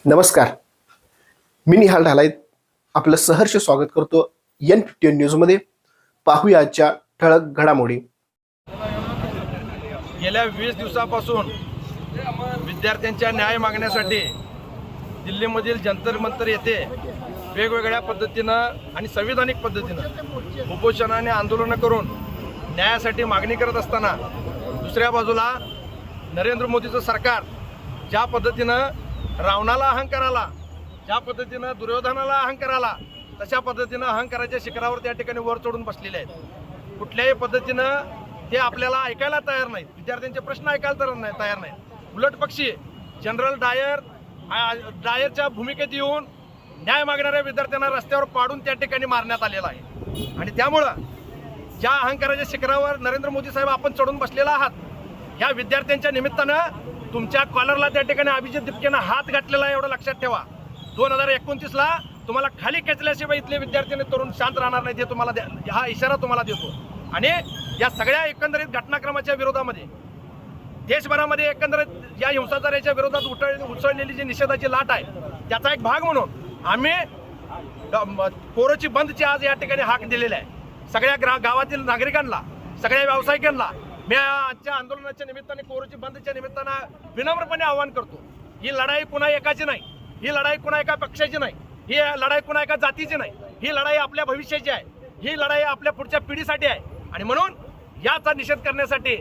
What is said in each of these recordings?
नमस्कार, मी निहाल ढालाय आपलं सहर्ष स्वागत करतो N15 न्यूजमध्ये. पाहूया आजच्या ठळक घडामोडी. गेल्या 20 दिवसापासून विद्यार्थ्यांच्या न्याय मागण्यासाठी दिल्लीमधील जंतर मंतर येथे वेगवेगळ्या पद्धतीनं आणि संविधानिक पद्धतीनं उपोषणाने आंदोलन करून न्यायासाठी मागणी करत असताना दुसऱ्या बाजूला नरेंद्र मोदीचं सरकार ज्या पद्धतीनं रावणाला अहंकाराला, ज्या पद्धतीनं दुर्योधनाला अहंकाराला, तशा पद्धतीनं अहंकाराच्या शिखरावर त्या ठिकाणी वर चढून बसलेले आहेत. कुठल्याही पद्धतीनं ते आपल्याला ऐकायला तयार नाहीत, विद्यार्थ्यांचे प्रश्न ऐकायला तयार नाहीत. उलट पक्षी जनरल डायरच्या भूमिकेत येऊन न्याय मागणाऱ्या विद्यार्थ्यांना रस्त्यावर पाडून त्या ठिकाणी मारण्यात आलेला आहे. आणि त्यामुळं ज्या अहंकाराच्या शिखरावर नरेंद्र मोदी साहेब आपण चढून बसलेला आहात, ह्या विद्यार्थ्यांच्या निमित्तानं तुमच्या कॉलरला त्या ठिकाणी अभिजित दिपकेनं हात घातलेला आहे, एवढं लक्षात ठेवा. 2029ला तुम्हाला खाली खेचल्याशिवाय इथले विद्यार्थ्यांनी तरुण शांत राहणार नाहीत, हे तुम्हाला हा इशारा तुम्हाला देतो. आणि या सगळ्या एकंदरीत घटनाक्रमाच्या विरोधामध्ये देशभरामध्ये एकंदरीत या हिंसाचाराच्या विरोधात उसळलेली जी निषेधाची लाट आहे, त्याचा एक भाग म्हणून आम्ही कोरोची बंदची आज या ठिकाणी हाक दिलेली आहे. सगळ्या गावातील नागरिकांना, सगळ्या व्यावसायिकांना मी आजच्या आंदोलनाच्या निमित्ताने, कोरोची बंदच्या निमित्तानं विनम्रपणे आवाहन करतो. ही लढाई कुणा एकाची नाही, ही लढाई कुणा एका पक्षाची नाही, ही लढाई कुणा एका जातीची नाही, ही लढाई आपल्या भविष्याची आहे, ही लढाई आपल्या पुढच्या पिढीसाठी आहे. आणि म्हणून याचा निषेध करण्यासाठी,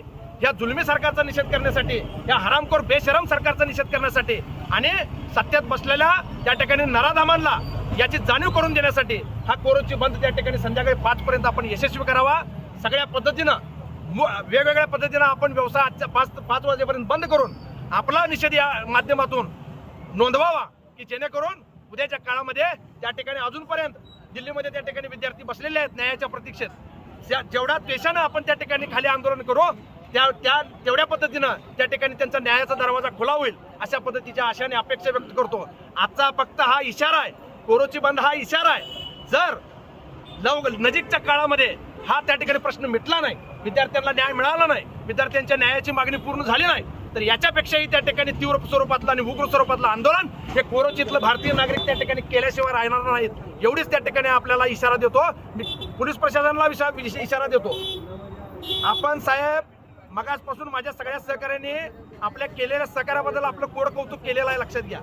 या जुलमी सरकारचा निषेध करण्यासाठी, या हरामखोर बेशरम सरकारचा निषेध करण्यासाठी आणि सत्तेत बसलेल्या त्या ठिकाणी नराधामांना याची जाणीव करून देण्यासाठी हा कोरोची बंद त्या ठिकाणी संध्याकाळी 5 पर्यंत आपण यशस्वी करावा. सगळ्या पद्धतीनं वेगवेगळ्या पद्धतीनं आपण व्यवसाय आजच्या 5 वाजेपर्यंत बंद करून आपला निषेध या माध्यमातून नोंदवावा, की जेणेकरून उद्याच्या काळामध्ये त्या ठिकाणी अजूनपर्यंत दिल्लीमध्ये त्या ठिकाणी विद्यार्थी बसलेले आहेत न्यायाच्या प्रतीक्षेत. जेवढ्या द्वेषानं आपण त्या ठिकाणी खाली आंदोलन करू, तेवढ्या पद्धतीनं त्या ठिकाणी त्यांचा न्यायाचा दरवाजा खुला होईल, अशा पद्धतीच्या आशाने अपेक्षा व्यक्त करतो. आजचा फक्त हा इशारा आहे, कोरोची बंद हा इशारा आहे. जर नजीकच्या काळामध्ये हा त्या ठिकाणी प्रश्न मिटला नाही, विद्यार्थ्यांना न्याय मिळाला नाही, विद्यार्थ्यांच्या न्यायाची मागणी पूर्ण झाली नाही, तर याच्यापेक्षाही त्या ठिकाणी तीव्र स्वरूपातलं आणि उग्र स्वरूपातलं आंदोलन हे कोरोचीतलं भारतीय नागरिक त्या ठिकाणी केल्याशिवाय राहणार नाहीत, एवढीच त्या ठिकाणी आपल्याला इशारा देतो. पोलीस प्रशासनाला इशारा देतो. आपण साहेब मगासपासून माझ्या सगळ्या सहकार्यांनी आपल्या केलेल्या सहकार्याबद्दल आपलं कोड कौतुक केलेलं आहे, लक्षात घ्या.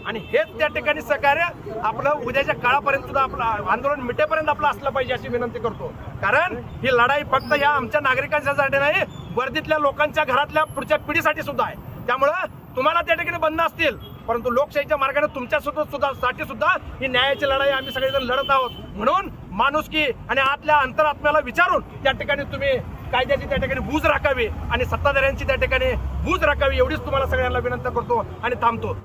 आणि हेच त्या ठिकाणी सहकार्य आपलं उद्याच्या काळापर्यंत सुद्धा आपलं आंदोलन मिटेपर्यंत आपलं असलं पाहिजे अशी विनंती करतो. कारण ही लढाई फक्त या आमच्या नागरिकांसाठी नाही, वर्दीतल्या लोकांच्या घरातल्या पुढच्या पिढीसाठी सुद्धा आहे. त्यामुळं तुम्हाला त्या ठिकाणी बंद असतील, परंतु लोकशाहीच्या मार्गाने तुमच्या साठी सुद्धा ही न्यायाची लढाई आम्ही सगळेजण लढत आहोत. म्हणून माणुसकी आणि आतल्या अंतरात्म्याला विचारून त्या ठिकाणी तुम्ही कायद्याची त्या ठिकाणी बूज राखावी आणि सत्ताधाऱ्यांची त्या ठिकाणी बूज राखावी, एवढीच तुम्हाला सगळ्यांना विनंती करतो आणि थांबतो.